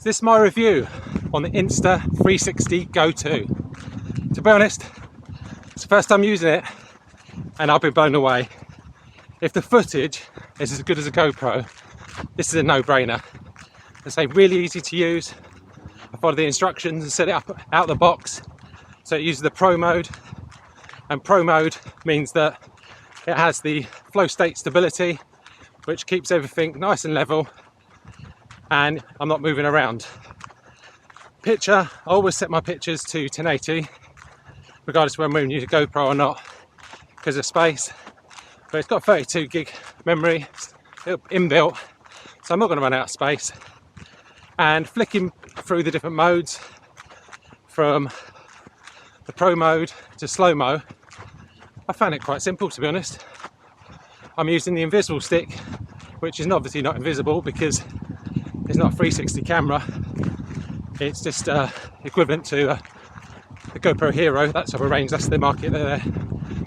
This is my review on the Insta360 Go2. To be honest, it's the first time using it and I've been blown away. If the footage is as good as a GoPro, this is a no-brainer. It's really easy to use. I followed the instructions and set it up out of the box. So it uses the Pro mode, and Pro mode means that it has the flow state stability, which keeps everything nice and level and I'm not moving around. Picture, I always set my pictures to 1080 regardless of whether I'm using a GoPro or not because of space, but it's got 32 gig memory inbuilt, so I'm not going to run out of space. And flicking through the different modes from the Pro mode to slow-mo, I found it quite simple, to be honest. I'm using the invisible stick, which is obviously not invisible because it's not a 360 camera. It's just equivalent to the GoPro Hero. That's how arranged. That's the market that they're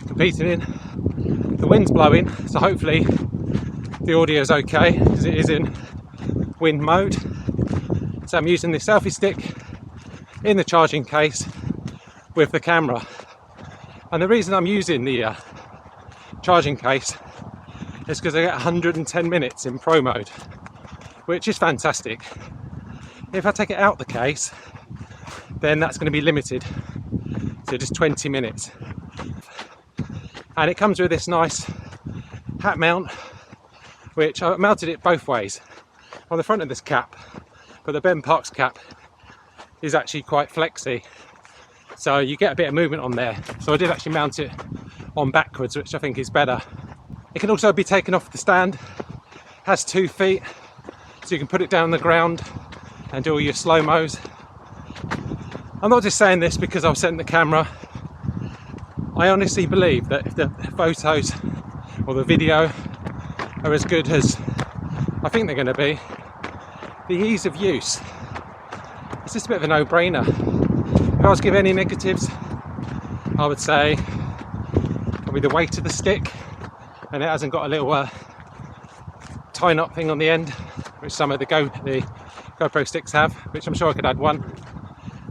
competing in. The wind's blowing, so hopefully the audio is okay because it is in wind mode. So I'm using the selfie stick in the charging case with the camera. And the reason I'm using the charging case is because I get 110 minutes in Pro mode, which is fantastic. If I take it out the case, then that's going to be limited to just 20 minutes. And it comes with this nice hat mount, which I mounted it both ways. On the front of this cap, but the Ben Parks cap is actually quite flexy, so you get a bit of movement on there. So I did actually mount it on backwards, which I think is better. It can also be taken off the stand, has 2 feet, so you can put it down on the ground and do all your slow-mos. I'm not just saying this because I've sent the camera. I honestly believe that if the photos or the video are as good as I think they're going to be, the ease of use, it's just a bit of a no-brainer. If I was to give any negatives, I would say probably the weight of the stick, and it hasn't got a little tie-knot thing on the end, which some of the GoPro sticks have, which I'm sure I could add one.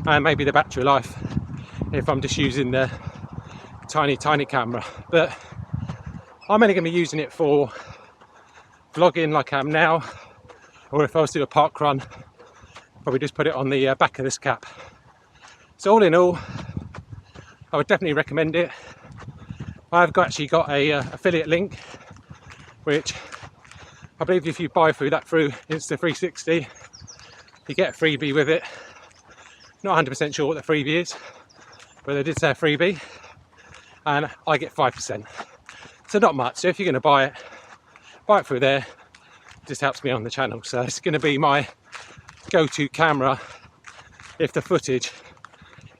And maybe the battery life if I'm just using the tiny camera. But I'm only going to be using it for vlogging like I am now, or if I was to do a park run, probably just put it on the back of this cap. So all in all, I would definitely recommend it. I've actually got a affiliate link, which I believe if you buy through Insta360, you get a freebie with it. Not 100% sure what the freebie is, but they did say a freebie, and I get 5%. So not much. So if you're going to buy it through there. It just helps me on the channel. So it's going to be my go-to camera if the footage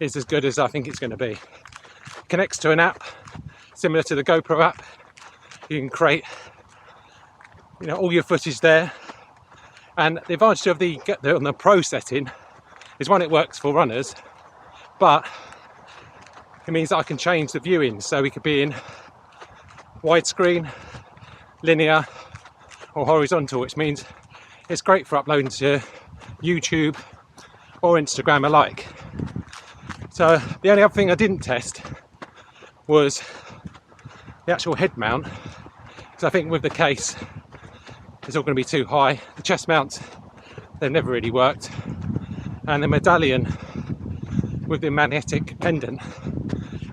is as good as I think it's going to be. Connects to an app similar to the GoPro app. You can create, all your footage there. And the advantage of on the Pro setting is, one, it works for runners, but it means that I can change the viewing. So we could be in widescreen, linear, or horizontal, which means it's great for uploading to YouTube or Instagram alike. So the only other thing I didn't test was the actual head mount, because I think with the case it's all going to be too high. The chest mounts, they've never really worked, and the medallion with the magnetic pendant,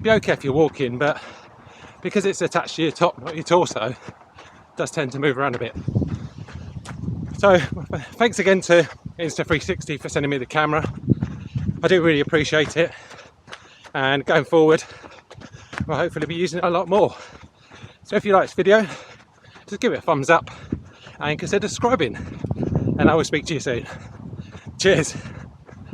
be okay if you're walking, but because it's attached to your top, not your torso, it does tend to move around a bit. So thanks again to Insta360 for sending me the camera. I do really appreciate it, and going forward I'll hopefully be using it a lot more. So if you like this video, just give it a thumbs up and consider subscribing, and I will speak to you soon. Cheers.